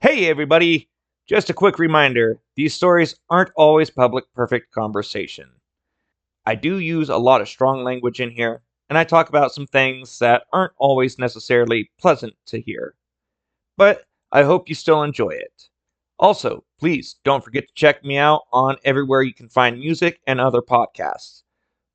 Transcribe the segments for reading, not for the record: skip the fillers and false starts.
Hey everybody! Just a quick reminder, these stories aren't always public perfect conversation. I do use a lot of strong language in here, and I talk about some things that aren't always necessarily pleasant to hear. But I hope you still enjoy it. Also, please don't forget to check me out on everywhere you can find music and other podcasts.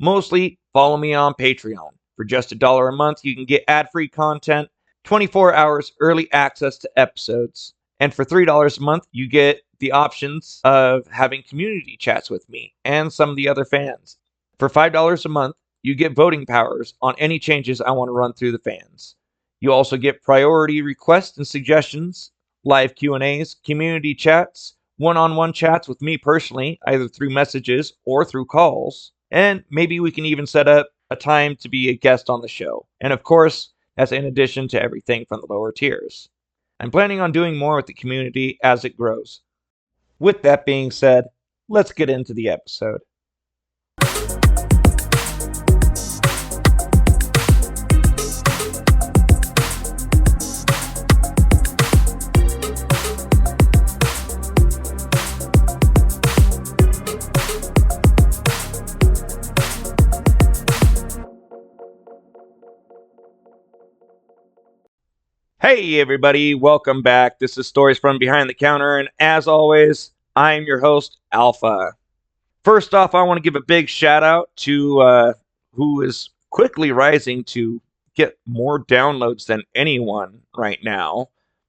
Mostly, follow me on Patreon. For just $1 a month, you can get ad-free content, 24 hours early access to episodes, and for $3 a month, you get the options of having community chats with me and some of the other fans. For $5 a month, you get voting powers on any changes I want to run through the fans. You also get priority requests and suggestions, live Q&As, community chats, one-on-one chats with me personally, either through messages or through calls, and maybe we can even set up a time to be a guest on the show. And of course, that's in addition to everything from the lower tiers. I'm planning on doing more with the community as it grows. With that being said, let's get into the episode. Hey everybody, welcome back. This is Stories from Behind the Counter, and as always, I'm your host, Alpha. First off, I want to give a big shout out to who is quickly rising to get more downloads than anyone right now.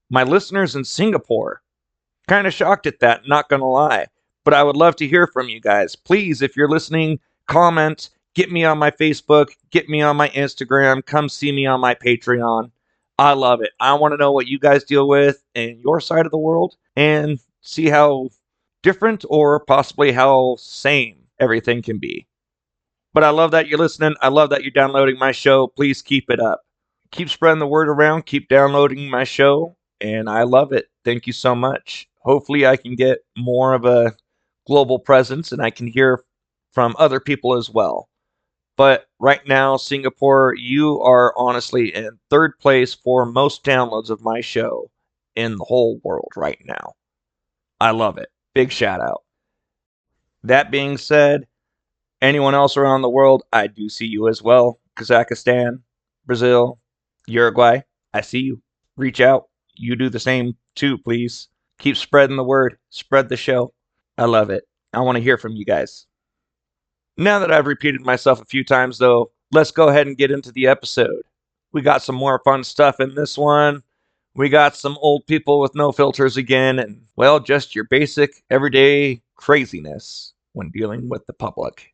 My listeners in Singapore. Kind of shocked at that, not gonna lie. But I would love to hear from you guys. Please, if you're listening, comment, get me on my Facebook, get me on my Instagram, come see me on my Patreon. I love it. I want to know what you guys deal with in your side of the world and see how different or possibly how same everything can be. But I love that you're listening. I love that you're downloading my show. Please keep it up. Keep spreading the word around. Keep downloading my show. And I love it. Thank you so much. Hopefully I can get more of a global presence and I can hear from other people as well. But right now, Singapore, you are honestly in third place for most downloads of my show in the whole world right now. I love it. Big shout out. That being said, anyone else around the world, I do see you as well. Kazakhstan, Brazil, Uruguay, I see you. Reach out. You do the same too, please. Keep spreading the word. Spread the show. I love it. I want to hear from you guys. Now that I've repeated myself a few times, though, let's go ahead and get into the episode. We got some more fun stuff in this one. We got some old people with no filters again, and, well, just your basic, everyday craziness when dealing with the public.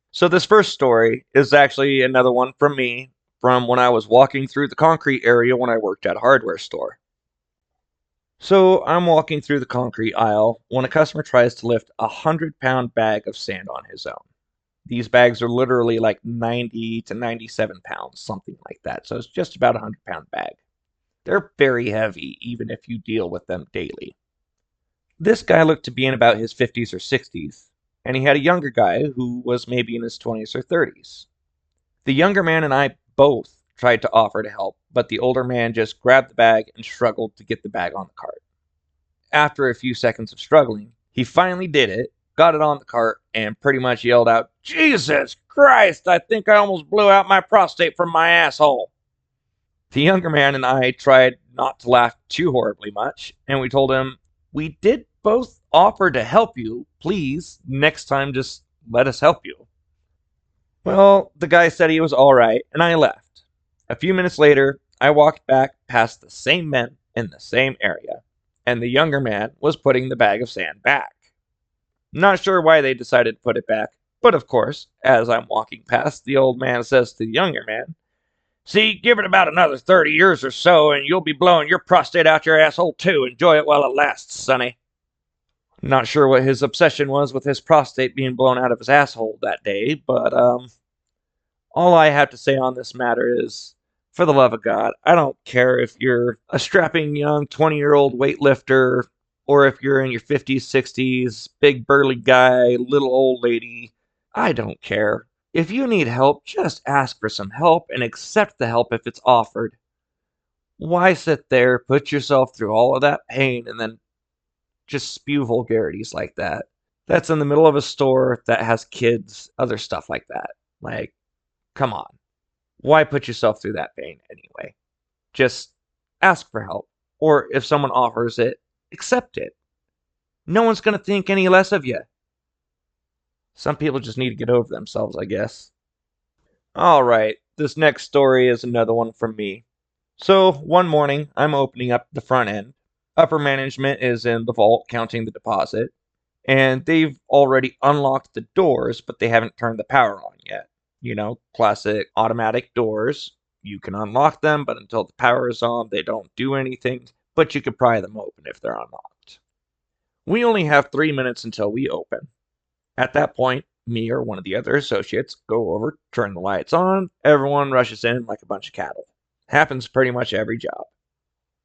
So this first story is actually another one from me, from when I was walking through the concrete area when I worked at a hardware store. So I'm walking through the concrete aisle when a customer tries to lift a 100-pound bag of sand on his own. These bags are literally like 90 to 97 pounds, something like that. So it's just about a 100-pound bag. They're very heavy, even if you deal with them daily. This guy looked to be in about his 50s or 60s, and he had a younger guy who was maybe in his 20s or 30s. The younger man and I both tried to offer to help, but the older man just grabbed the bag and struggled to get the bag on the cart. After a few seconds of struggling, he finally did it, got it on the cart, and pretty much yelled out, "Jesus Christ, I think I almost blew out my prostate from my asshole." The younger man and I tried not to laugh too horribly much, and we told him, "We did both offer to help you. Please, next time just let us help you." Well, the guy said he was alright, and I left. A few minutes later, I walked back past the same men in the same area, and the younger man was putting the bag of sand back. Not sure why they decided to put it back, but of course, as I'm walking past, the old man says to the younger man, "See, give it about another 30 years or so, and you'll be blowing your prostate out your asshole too. Enjoy it while it lasts, sonny." Not sure what his obsession was with his prostate being blown out of his asshole that day, but all I have to say on this matter is, for the love of God, I don't care if you're a strapping young 20-year-old weightlifter or if you're in your 50s, 60s, big burly guy, little old lady. I don't care. If you need help, just ask for some help and accept the help if it's offered. Why sit there, put yourself through all of that pain, and then just spew vulgarities like that? That's in the middle of a store that has kids, other stuff like that. Like, come on. Why put yourself through that pain anyway? Just ask for help. Or if someone offers it, accept it. No one's going to think any less of you. Some people just need to get over themselves, I guess. All right, this next story is another one from me. So, one morning, I'm opening up the front end. Upper management is in the vault counting the deposit, and they've already unlocked the doors, but they haven't turned the power on yet. You know, classic automatic doors. You can unlock them, but until the power is on, they don't do anything, but you can pry them open if they're unlocked. We only have 3 minutes until we open. At that point, me or one of the other associates go over, turn the lights on, everyone rushes in like a bunch of cattle. Happens pretty much every job.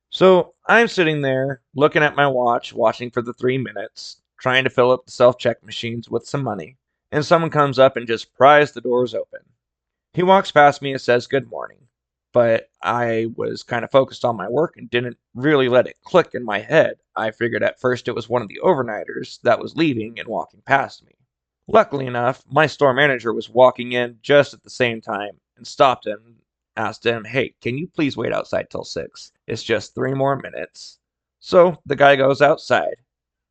So I'm sitting there looking at my watch, watching for the 3 minutes, trying to fill up the self check machines with some money, and someone comes up and just pries the doors open. He walks past me and says good morning, but I was kind of focused on my work and didn't really let it click in my head. I figured at first it was one of the overnighters that was leaving and walking past me. Luckily enough, my store manager was walking in just at the same time and stopped him and asked him, "Hey, can you please wait outside till 6? It's just 3 more minutes." So the guy goes outside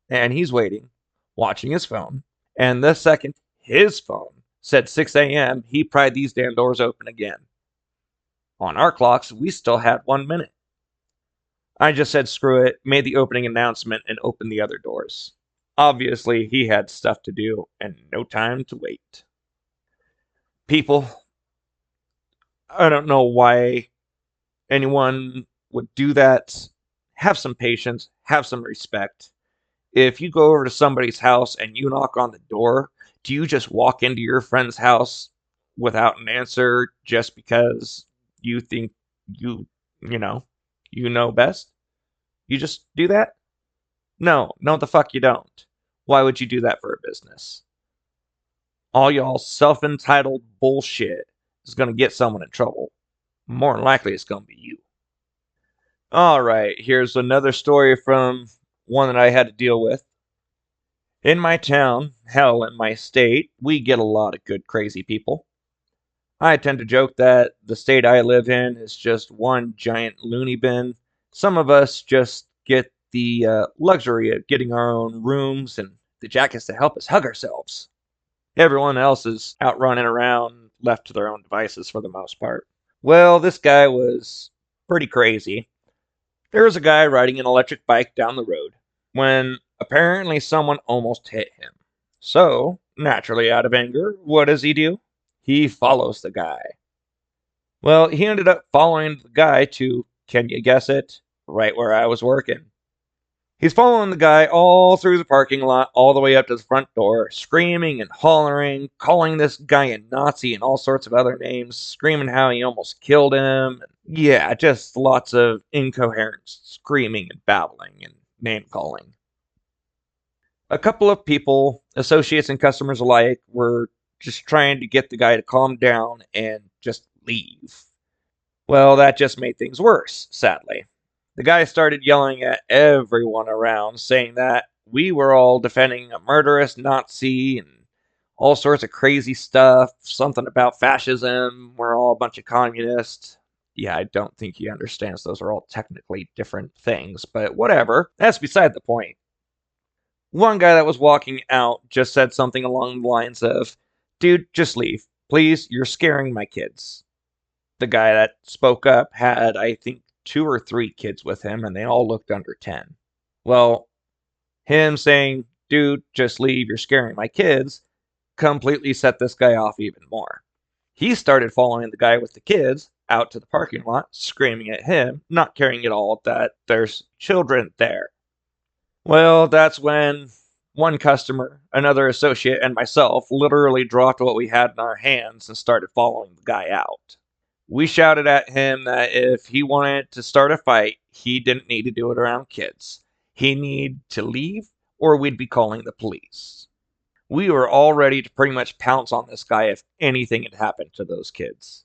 and he's waiting, watching his phone. And the second his phone said 6 a.m., he pried these damn doors open again. On our clocks, we still had 1 minute. I just said screw it, made the opening announcement, and opened the other doors. Obviously, he had stuff to do and no time to wait. People, I don't know why anyone would do that. Have some patience, have some respect. If you go over to somebody's house and you knock on the door, do you just walk into your friend's house without an answer just because you think you, you know, you know best? You just do that? No, no, the fuck you don't. Why would you do that for a business? All y'all self entitled bullshit is going to get someone in trouble. More than likely, it's going to be you. All right, here's another story from one that I had to deal with. In my town, hell, in my state, we get a lot of good crazy people. I tend to joke that the state I live in is just one giant loony bin. Some of us just get the luxury of getting our own rooms and the jackets to help us hug ourselves. Everyone else is out running around, left to their own devices for the most part. Well, this guy was pretty crazy. There was a guy riding an electric bike down the road when apparently someone almost hit him. So, naturally out of anger, what does he do? He follows the guy. Well, he ended up following the guy to, can you guess it, right where I was working. He's following the guy all through the parking lot, all the way up to the front door, screaming and hollering, calling this guy a Nazi and all sorts of other names, screaming how he almost killed him. Yeah, just lots of incoherent screaming and babbling and name calling. A couple of people, associates and customers alike, were just trying to get the guy to calm down and just leave. Well, that just made things worse, sadly. The guy started yelling at everyone around, saying that we were all defending a murderous Nazi and all sorts of crazy stuff, something about fascism, we're all a bunch of communists. Yeah, I don't think he understands those are all technically different things, but whatever. That's beside the point. One guy that was walking out just said something along the lines of, "Dude, just leave. Please, you're scaring my kids." The guy that spoke up had, I think, 2 or 3 kids with him, and they all looked under 10. Well, him saying, "Dude, just leave, you're scaring my kids," completely set this guy off even more. He started following the guy with the kids out to the parking lot, screaming at him, not caring at all that there's children there. Well, that's when one customer, another associate, and myself literally dropped what we had in our hands and started following the guy out. We shouted at him that if he wanted to start a fight, he didn't need to do it around kids. He needed to leave, or we'd be calling the police. We were all ready to pretty much pounce on this guy if anything had happened to those kids.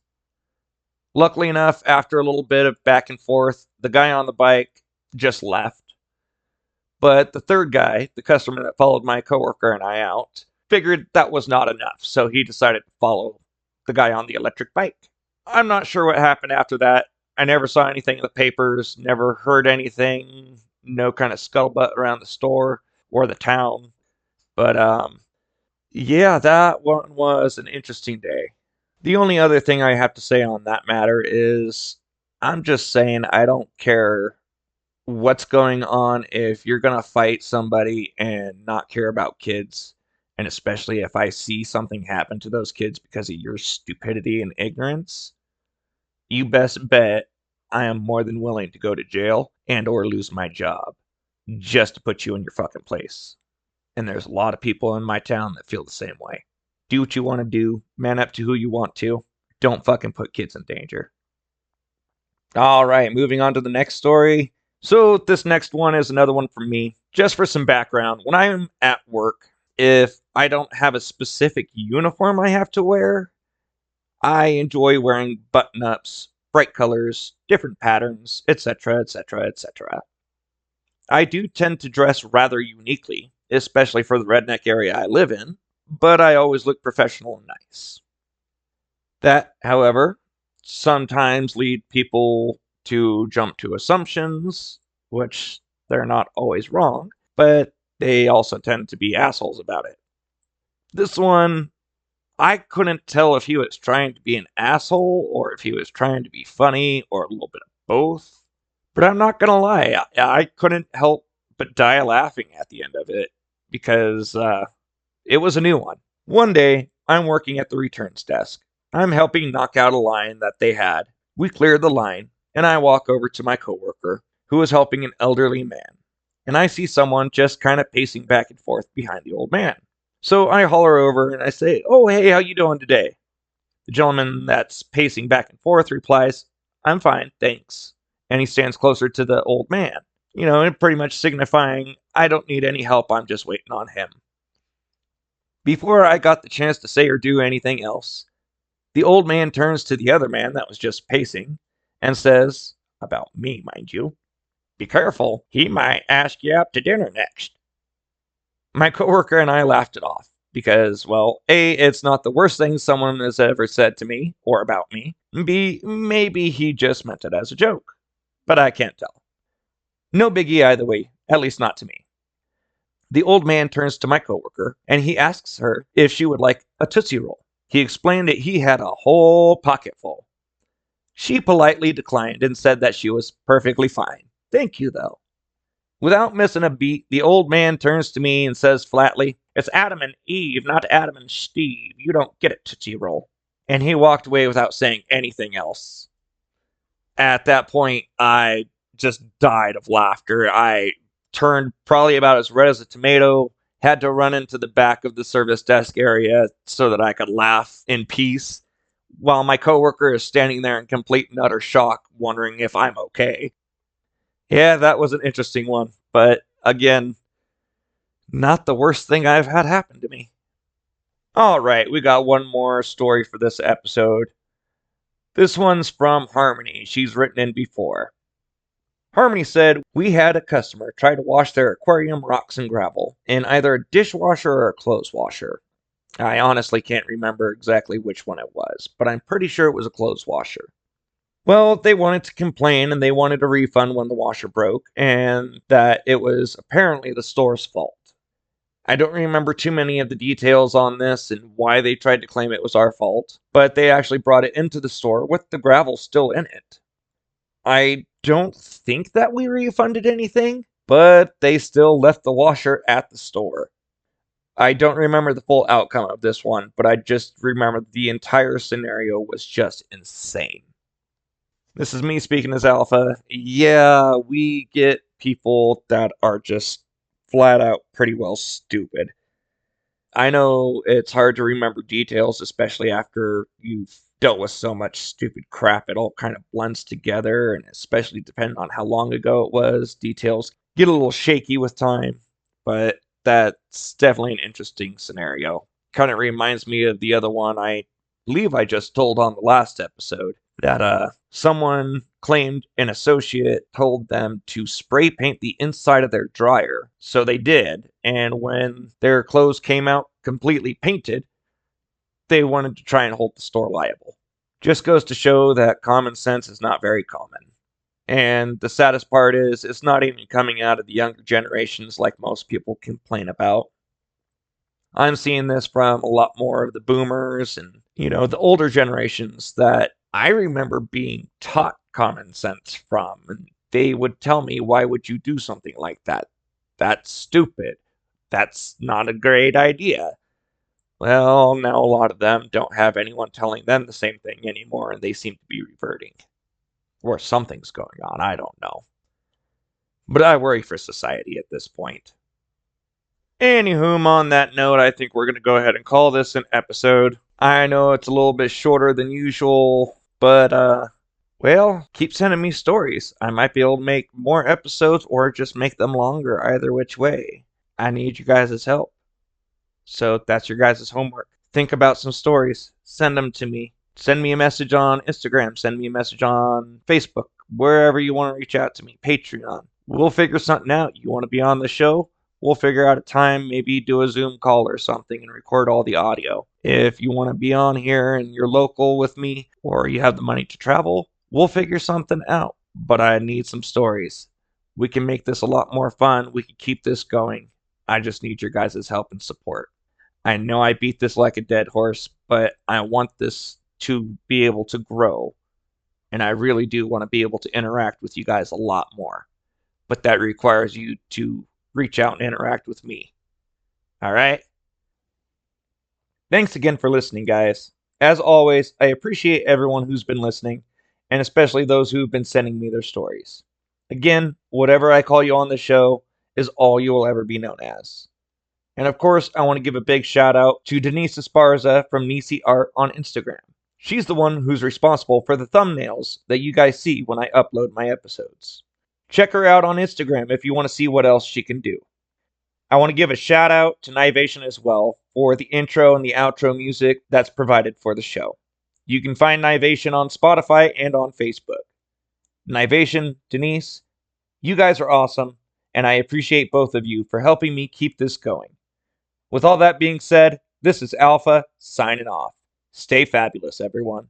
Luckily enough, after a little bit of back and forth, the guy on the bike just left. But the third guy, the customer that followed my coworker and I out, figured that was not enough, so he decided to follow the guy on the electric bike. I'm not sure what happened after that. I never saw anything in the papers, never heard anything, no kind of scuttlebutt around the store or the town. But yeah, that one was an interesting day. The only other thing I have to say on that matter is I'm just saying I don't care what's going on if you're going to fight somebody and not care about kids. And especially if I see something happen to those kids because of your stupidity and ignorance, you best bet I am more than willing to go to jail and or lose my job just to put you in your fucking place. And there's a lot of people in my town that feel the same way. Do what you want to do, man up to who you want to. Don't fucking put kids in danger. All right, moving on to the next story. So this next one is another one from me. Just for some background, when I'm at work, if I don't have a specific uniform I have to wear, I enjoy wearing button-ups, bright colors, different patterns, etc., etc., etc. I do tend to dress rather uniquely, especially for the redneck area I live in, but I always look professional and nice. That, however, sometimes lead people to jump to assumptions, which they're not always wrong, but they also tend to be assholes about it. This one, I couldn't tell if he was trying to be an asshole or if he was trying to be funny or a little bit of both. But I'm not gonna lie, I couldn't help but die laughing at the end of it because it was a new one. One day, I'm working at the returns desk. I'm helping knock out a line that they had. We clear the line, and I walk over to my coworker, who is helping an elderly man. And I see someone just kind of pacing back and forth behind the old man. So I holler over and I say, "Oh, hey, how you doing today?" The gentleman that's pacing back and forth replies, "I'm fine, thanks." And he stands closer to the old man, and pretty much signifying, I don't need any help, I'm just waiting on him. Before I got the chance to say or do anything else, the old man turns to the other man that was just pacing and says, about me, mind you, "Be careful, he might ask you out to dinner next." My coworker and I laughed it off because, well, A, it's not the worst thing someone has ever said to me or about me. B, maybe he just meant it as a joke. But I can't tell. No biggie either way, at least not to me. The old man turns to my coworker and he asks her if she would like a Tootsie Roll. He explained that he had a whole pocket full. She politely declined and said that she was perfectly fine. Thank you, though. Without missing a beat, the old man turns to me and says flatly, "It's Adam and Eve, not Adam and Steve. You don't get a Tootsie Roll." And he walked away without saying anything else. At that point, I just died of laughter. I turned probably about as red as a tomato, had to run into the back of the service desk area so that I could laugh in peace, while my coworker is standing there in complete and utter shock, wondering if I'm okay. Yeah, that was an interesting one, but again, not the worst thing I've had happen to me. All right, we got one more story for this episode. This one's from Harmony. She's written in before. Harmony said, "We had a customer try to wash their aquarium rocks and gravel in either a dishwasher or a clothes washer. I honestly can't remember exactly which one it was, but I'm pretty sure it was a clothes washer. Well, they wanted to complain and they wanted a refund when the washer broke, and that it was apparently the store's fault. I don't remember too many of the details on this and why they tried to claim it was our fault, but they actually brought it into the store with the gravel still in it. I don't think that we refunded anything, but they still left the washer at the store. I don't remember the full outcome of this one, but I just remember the entire scenario was just insane." This is me speaking as Alpha. Yeah, we get people that are just flat out pretty well stupid. I know it's hard to remember details, especially after you've dealt with so much stupid crap. It all kind of blends together, and especially depending on how long ago it was, details get a little shaky with time. But that's definitely an interesting scenario. Kind of reminds me of the other one I believe I just told on the last episode. that someone claimed an associate told them to spray paint the inside of their dryer. So they did, and when their clothes came out completely painted, they wanted to try and hold the store liable. Just goes to show that common sense is not very common. And the saddest part is, it's not even coming out of the younger generations like most people complain about. I'm seeing this from a lot more of the boomers and, the older generations that I remember being taught common sense from. And they would tell me, why would you do something like that? That's stupid. That's not a great idea. Well, now a lot of them don't have anyone telling them the same thing anymore, and they seem to be reverting. Or something's going on, I don't know. But I worry for society at this point. Anywho, on that note, I think we're going to go ahead and call this an episode. I know it's a little bit shorter than usual, but, well, keep sending me stories. I might be able to make more episodes or just make them longer, either which way. I need you guys' help. So that's your guys' homework. Think about some stories. Send them to me. Send me a message on Instagram. Send me a message on Facebook. Wherever you want to reach out to me. Patreon. We'll figure something out. You want to be on the show? We'll figure out a time, maybe do a Zoom call or something and record all the audio. If you want to be on here and you're local with me or you have the money to travel, we'll figure something out. But I need some stories. We can make this a lot more fun. We can keep this going. I just need your guys' help and support. I know I beat this like a dead horse, but I want this to be able to grow. And I really do want to be able to interact with you guys a lot more. But that requires you to reach out and interact with me. All right? Thanks again for listening, guys. As always, I appreciate everyone who's been listening, and especially those who've been sending me their stories. Again, whatever I call you on the show is all you will ever be known as. And of course, I want to give a big shout out to Denise Esparza from Nisi Art on Instagram. She's the one who's responsible for the thumbnails that you guys see when I upload my episodes. Check her out on Instagram if you want to see what else she can do. I want to give a shout out to Nivation as well for the intro and the outro music that's provided for the show. You can find Nivation on Spotify and on Facebook. Nivation, Denise, you guys are awesome, and I appreciate both of you for helping me keep this going. With all that being said, this is Alpha signing off. Stay fabulous, everyone.